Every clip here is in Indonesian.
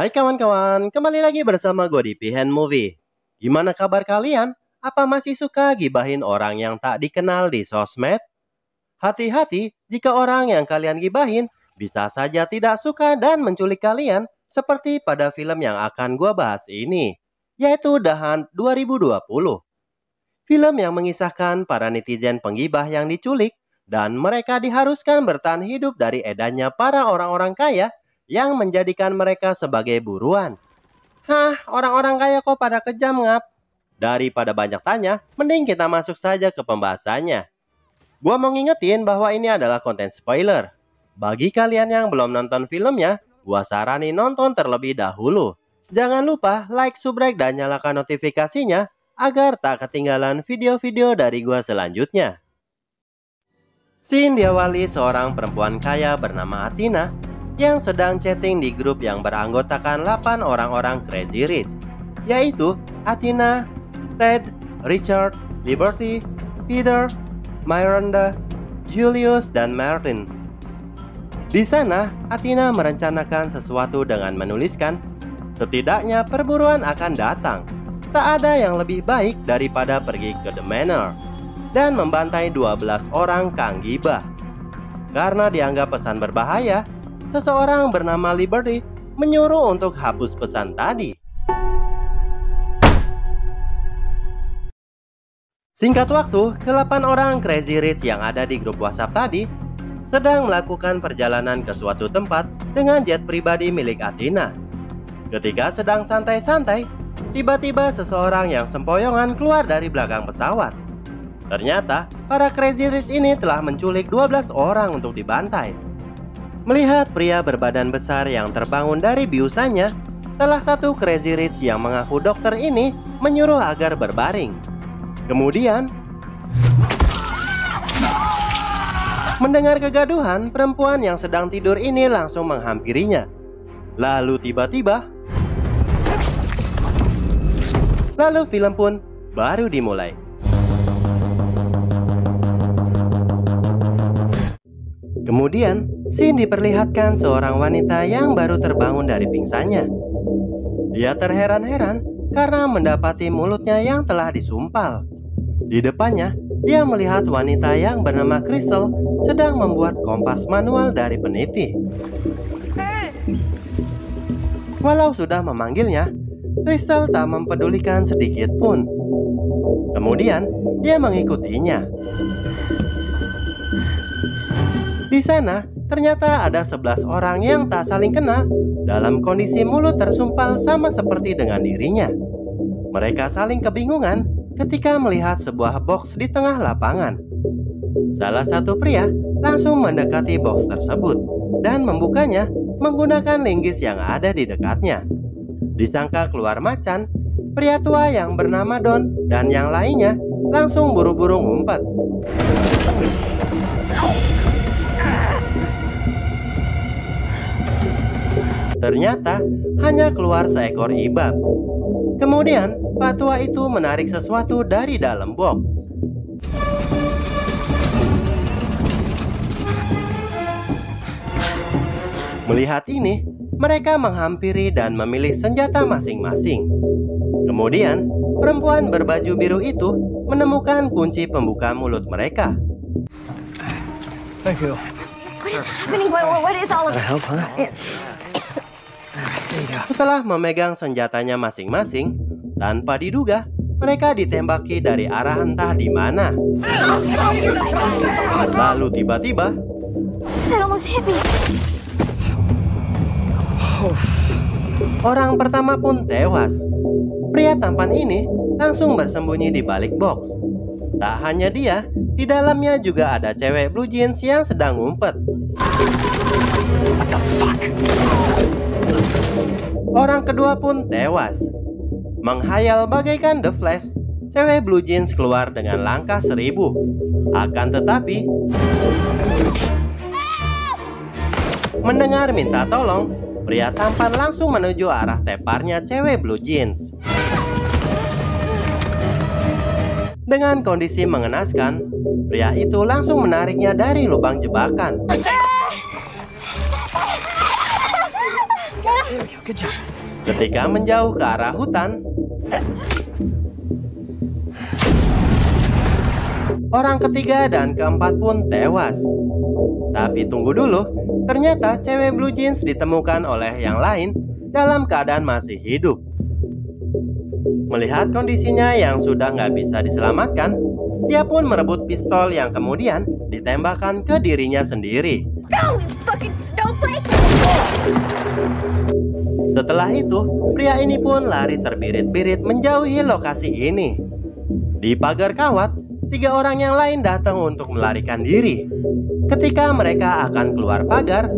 Hai kawan-kawan, kembali lagi bersama gue di Pihen Movie. Gimana kabar kalian? Apa masih suka gibahin orang yang tak dikenal di sosmed? Hati-hati jika orang yang kalian gibahin bisa saja tidak suka dan menculik kalian seperti pada film yang akan gue bahas ini, yaitu The Hunt 2020. Film yang mengisahkan para netizen penggibah yang diculik dan mereka diharuskan bertahan hidup dari edannya para orang-orang kaya yang menjadikan mereka sebagai buruan. Hah, orang-orang kaya kok pada kejam ngap? Daripada banyak tanya, mending kita masuk saja ke pembahasannya. Gua mau ngingetin bahwa ini adalah konten spoiler. Bagi kalian yang belum nonton filmnya, gua saranin nonton terlebih dahulu. Jangan lupa like, subscribe, dan nyalakan notifikasinya agar tak ketinggalan video-video dari gua selanjutnya. Scene diawali seorang perempuan kaya bernama Athena yang sedang chatting di grup yang beranggotakan 8 orang-orang Crazy Rich, yaitu Athena, Ted, Richard, Liberty, Peter, Miranda, Julius, dan Martin. Di sana, Athena merencanakan sesuatu dengan menuliskan, setidaknya perburuan akan datang. Tak ada yang lebih baik daripada pergi ke The Manor dan membantai 12 orang Kang Gibah. Karena dianggap pesan berbahaya, seseorang bernama Liberty menyuruh untuk hapus pesan tadi. Singkat waktu, ke-8 orang Crazy Rich yang ada di grup WhatsApp tadi sedang melakukan perjalanan ke suatu tempat dengan jet pribadi milik Athena. Ketika sedang santai-santai, tiba-tiba seseorang yang sempoyongan keluar dari belakang pesawat. Ternyata, para Crazy Rich ini telah menculik 12 orang untuk dibantai. Melihat pria berbadan besar yang terbangun dari biusannya, salah satu Crazy Rich yang mengaku dokter ini menyuruh agar berbaring. Kemudian, mendengar kegaduhan, perempuan yang sedang tidur ini langsung menghampirinya. Lalu tiba-tiba, film pun baru dimulai. Kemudian, scene diperlihatkan seorang wanita yang baru terbangun dari pingsannya. Dia terheran-heran karena mendapati mulutnya yang telah disumpal. Di depannya, dia melihat wanita yang bernama Crystal sedang membuat kompas manual dari peniti. Walau sudah memanggilnya, Crystal tak mempedulikan sedikit pun. Kemudian, dia mengikutinya. Di sana, ternyata ada 11 orang yang tak saling kenal dalam kondisi mulut tersumpal sama seperti dengan dirinya. Mereka saling kebingungan ketika melihat sebuah box di tengah lapangan. Salah satu pria langsung mendekati box tersebut dan membukanya menggunakan linggis yang ada di dekatnya. Disangka keluar macan, pria tua yang bernama Don dan yang lainnya langsung buru-buru ngumpet. Ternyata hanya keluar seekor ibab. Kemudian Pak Tua itu menarik sesuatu dari dalam box. Melihat ini, mereka menghampiri dan memilih senjata masing-masing. Kemudian perempuan berbaju biru itu menemukan kunci pembuka mulut mereka. Thank you. What is happening? What is all of Can I help, huh? Setelah memegang senjatanya masing-masing, tanpa diduga, mereka ditembaki dari arah entah di mana. Lalu tiba-tiba, that almost hit me? orang pertama pun tewas. Pria tampan ini langsung bersembunyi di balik box. Tak hanya dia, di dalamnya juga ada cewek blue jeans yang sedang ngumpet. What the fuck? Orang kedua pun tewas. Menghayal bagaikan The Flash, cewek blue jeans keluar dengan langkah 1000. Akan tetapi, mendengar minta tolong, pria tampan langsung menuju arah teparnya cewek blue jeans. Dengan kondisi mengenaskan, pria itu langsung menariknya dari lubang jebakan. Good job. Ketika menjauh ke arah hutan, orang ketiga dan keempat pun tewas. Tapi tunggu dulu, ternyata cewek blue jeans ditemukan oleh yang lain dalam keadaan masih hidup. Melihat kondisinya yang sudah nggak bisa diselamatkan, dia pun merebut pistol yang kemudian ditembakkan ke dirinya sendiri. No, you fucking snowflake! Setelah itu, pria ini pun lari terbirit-birit menjauhi lokasi ini. Di pagar kawat, 3 orang yang lain datang untuk melarikan diri. Ketika mereka akan keluar pagar,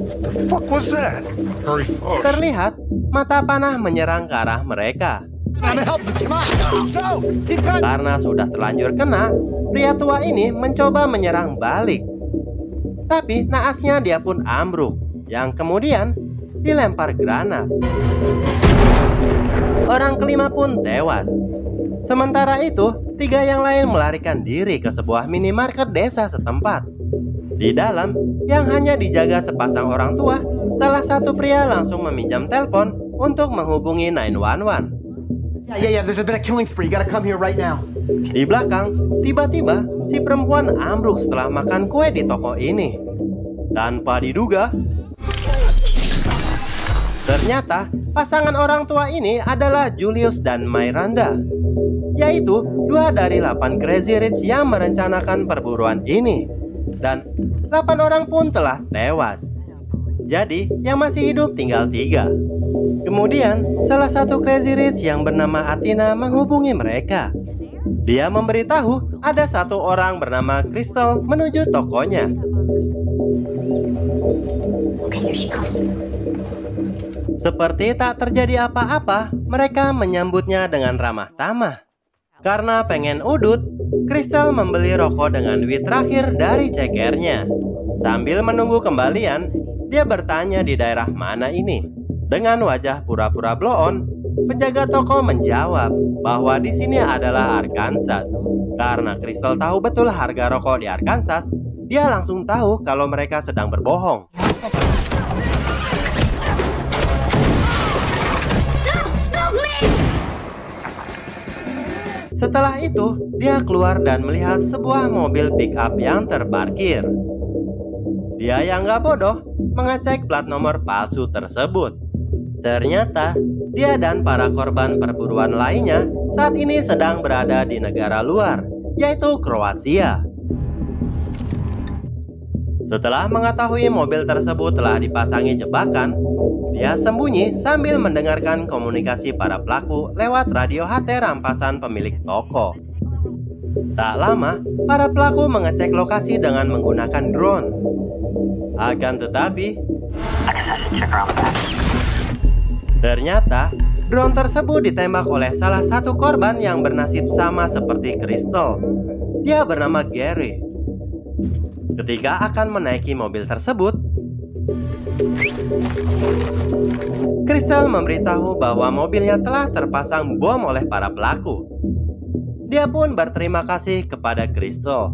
The fuck was that? Hurry. Oh, terlihat mata panah menyerang ke arah mereka. I'm gonna help you. Come on. No, keep coming. Karena sudah terlanjur kena, pria tua ini mencoba menyerang balik. Tapi naasnya dia pun ambruk, yang kemudian dilempar granat. Orang kelima pun tewas. Sementara itu, 3 yang lain melarikan diri ke sebuah minimarket desa setempat. Di dalam, yang hanya dijaga sepasang orang tua, salah satu pria langsung meminjam telepon untuk menghubungi 911. Yeah. There's been a killing spree. You gotta come here right now. Di belakang, tiba-tiba si perempuan ambruk setelah makan kue di toko ini. Tanpa diduga, ternyata pasangan orang tua ini adalah Julius dan Miranda, yaitu 2 dari 8 Crazy Rich yang merencanakan perburuan ini. Dan 8 orang pun telah tewas. Jadi yang masih hidup tinggal 3. Kemudian salah satu Crazy Rich yang bernama Athena menghubungi mereka. Dia memberitahu ada 1 orang bernama Crystal menuju tokonya. Okay, here she comes. Seperti tak terjadi apa-apa, mereka menyambutnya dengan ramah tamah. Karena pengen udut, Crystal membeli rokok dengan duit terakhir dari cekernya. Sambil menunggu kembalian, dia bertanya di daerah mana ini. Dengan wajah pura-pura blow on, penjaga toko menjawab bahwa di sini adalah Arkansas. Karena Crystal tahu betul harga rokok di Arkansas, dia langsung tahu kalau mereka sedang berbohong. Setelah itu, dia keluar dan melihat sebuah mobil pick-up yang terparkir. Dia yang gak bodoh mengecek plat nomor palsu tersebut. Ternyata, dia dan para korban perburuan lainnya saat ini sedang berada di negara luar, yaitu Kroasia. Setelah mengetahui mobil tersebut telah dipasangi jebakan, dia sembunyi sambil mendengarkan komunikasi para pelaku lewat radio HT rampasan pemilik toko. Tak lama, para pelaku mengecek lokasi dengan menggunakan drone. Akan tetapi, ternyata drone tersebut ditembak oleh salah satu korban yang bernasib sama seperti Crystal. Dia bernama Gary. Ketika akan menaiki mobil tersebut, Crystal memberitahu bahwa mobilnya telah terpasang bom oleh para pelaku. Dia pun berterima kasih kepada Crystal.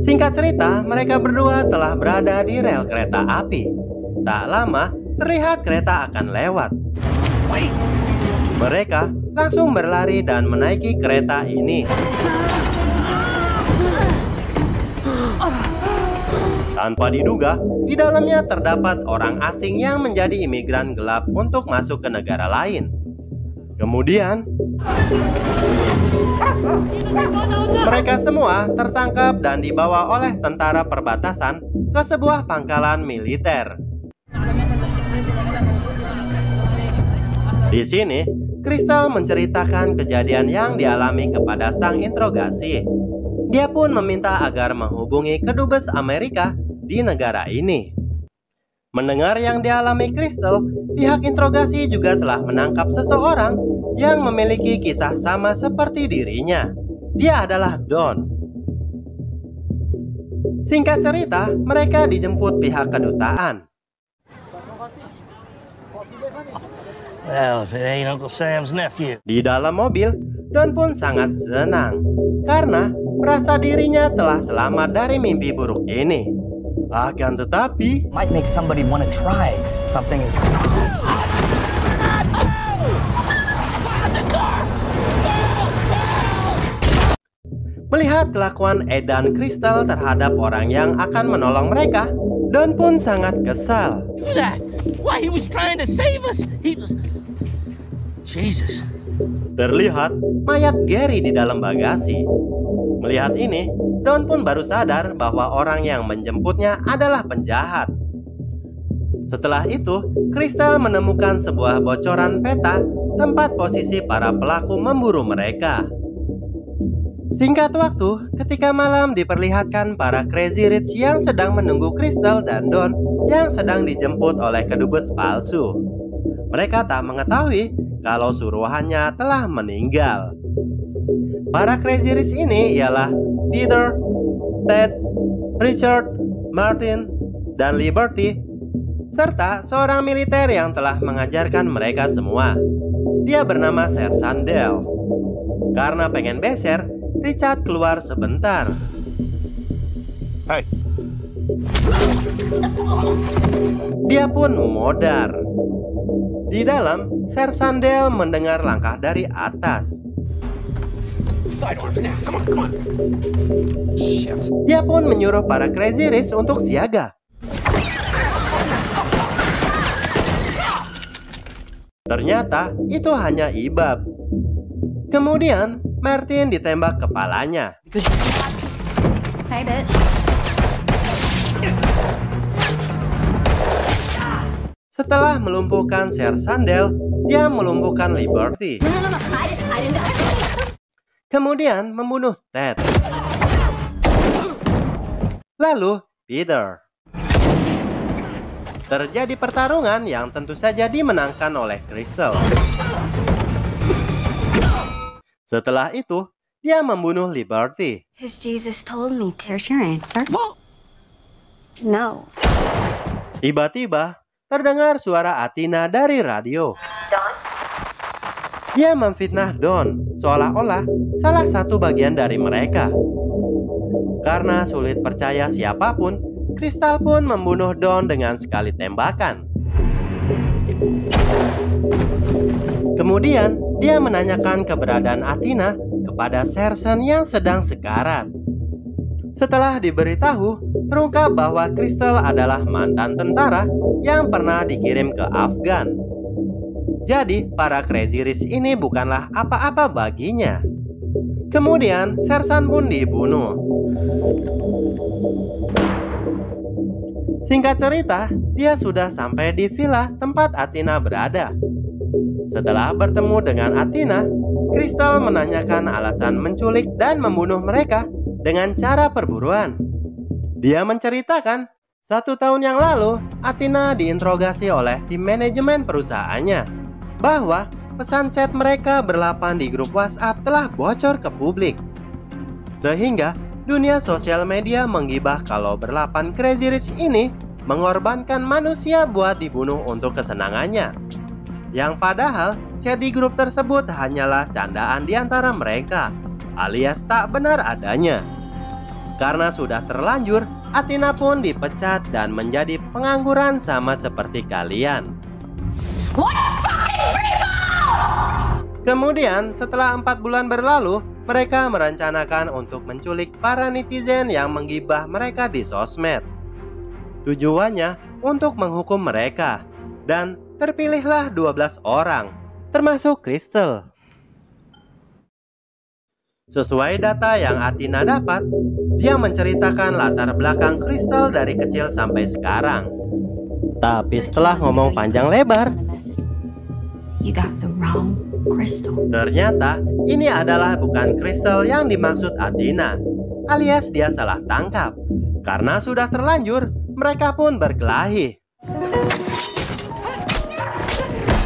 Singkat cerita, mereka berdua telah berada di rel kereta api. Tak lama, terlihat kereta akan lewat. Mereka langsung berlari dan menaiki kereta ini. Tanpa diduga, di dalamnya terdapat orang asing yang menjadi imigran gelap untuk masuk ke negara lain. Kemudian, mereka semua tertangkap dan dibawa oleh tentara perbatasan ke sebuah pangkalan militer. Di sini, Crystal menceritakan kejadian yang dialami kepada sang interogasi. Dia pun meminta agar menghubungi kedubes Amerika di negara ini. Mendengar yang dialami Crystal, pihak interogasi juga telah menangkap seseorang yang memiliki kisah sama seperti dirinya. Dia adalah Don. Singkat cerita, mereka dijemput pihak kedutaan. Well, if it ain't Uncle Sam's nephew. Di dalam mobil, Don pun sangat senang karena merasa dirinya telah selamat dari mimpi buruk ini. Akan tetapi, might make somebody want to try something. Melihat kelakuan Ed dan Crystal terhadap orang yang akan menolong mereka, Don pun sangat kesal. Do that. Why, he was trying to save us. He was... Jesus. Terlihat mayat Gary di dalam bagasi. Melihat ini, Don pun baru sadar bahwa orang yang menjemputnya adalah penjahat. Setelah itu, Crystal menemukan sebuah bocoran peta tempat posisi para pelaku memburu mereka. Singkat waktu, ketika malam diperlihatkan para Crazy Rich yang sedang menunggu Crystal dan Don yang sedang dijemput oleh kedubes palsu. Mereka tak mengetahui kalau suruhannya telah meninggal. Para Crazy Rich ini ialah Peter, Ted, Richard, Martin, dan Liberty, serta seorang militer yang telah mengajarkan mereka semua. Dia bernama Sir Sandel. Karena pengen beser, Richard keluar sebentar. Hey. Dia pun modar. Di dalam, Sir Sandel mendengar langkah dari atas. Sidearms now. Come on, come on. Shit. Dia pun menyuruh para Crazy Rich untuk siaga. Ternyata itu hanya ibab. Kemudian Martin ditembak kepalanya. Hey, bitch. Setelah melumpuhkan Sir Sandel, dia melumpuhkan Liberty. No. I didn't die. Kemudian membunuh Ted. Lalu Peter. Terjadi pertarungan yang tentu saja dimenangkan oleh Crystal. Setelah itu, dia membunuh Liberty. His Jesus told me. There's your answer. No. Tiba-tiba, terdengar suara Athena dari radio. Dia memfitnah Don, seolah-olah salah satu bagian dari mereka. Karena sulit percaya siapapun, Crystal pun membunuh Don dengan sekali tembakan. Kemudian, dia menanyakan keberadaan Athena kepada Sersen yang sedang sekarat. Setelah diberitahu, terungkap bahwa Crystal adalah mantan tentara yang pernah dikirim ke Afgan. Jadi, para Crazy Rich ini bukanlah apa-apa baginya. Kemudian, Sersan pun dibunuh. Singkat cerita, dia sudah sampai di villa tempat Athena berada. Setelah bertemu dengan Athena, Crystal menanyakan alasan menculik dan membunuh mereka dengan cara perburuan. Dia menceritakan, 1 tahun yang lalu, Athena diinterogasi oleh tim manajemen perusahaannya bahwa pesan chat mereka berlapan di grup WhatsApp telah bocor ke publik. Sehingga dunia sosial media menggibah kalau berlapan Crazy Rich ini mengorbankan manusia buat dibunuh untuk kesenangannya. Yang padahal chat di grup tersebut hanyalah candaan di antara mereka, alias tak benar adanya. Karena sudah terlanjur, Athena pun dipecat dan menjadi pengangguran sama seperti kalian. Kemudian setelah 4 bulan berlalu, mereka merencanakan untuk menculik para netizen yang menggibah mereka di sosmed. Tujuannya untuk menghukum mereka, dan terpilihlah 12 orang, termasuk Crystal. Sesuai data yang Athena dapat, dia menceritakan latar belakang Crystal dari kecil sampai sekarang. Tapi setelah ngomong panjang lebar, You got the wrong crystal. ternyata ini adalah bukan Crystal yang dimaksud Athena, alias dia salah tangkap. Karena sudah terlanjur, mereka pun berkelahi.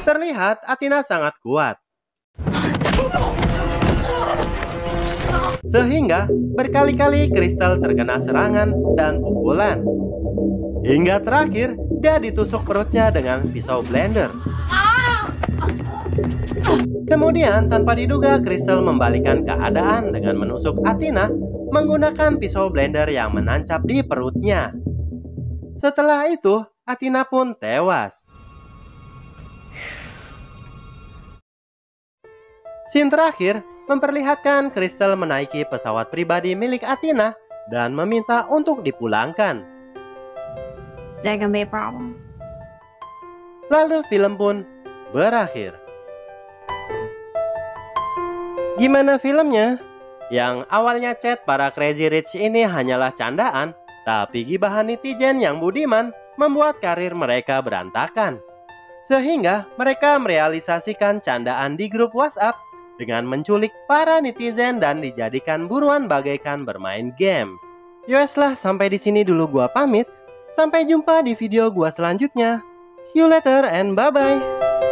Terlihat Athena sangat kuat, sehingga berkali-kali Crystal terkena serangan dan pukulan. Hingga terakhir, dia ditusuk perutnya dengan pisau blender. Kemudian tanpa diduga Crystal membalikan keadaan dengan menusuk Athena menggunakan pisau blender yang menancap di perutnya. Setelah itu, Athena pun tewas. Scene terakhir, memperlihatkan Crystal menaiki pesawat pribadi milik Athena dan meminta untuk dipulangkan. That gonna be a problem? Lalu film pun berakhir. Gimana filmnya? Yang awalnya chat para Crazy Rich ini hanyalah candaan, tapi gibahan netizen yang budiman membuat karir mereka berantakan. Sehingga mereka merealisasikan candaan di grup WhatsApp dengan menculik para netizen dan dijadikan buruan bagaikan bermain games. Yoweslah, sampai di sini dulu gua pamit. Sampai jumpa di video gua selanjutnya. See you later and bye-bye.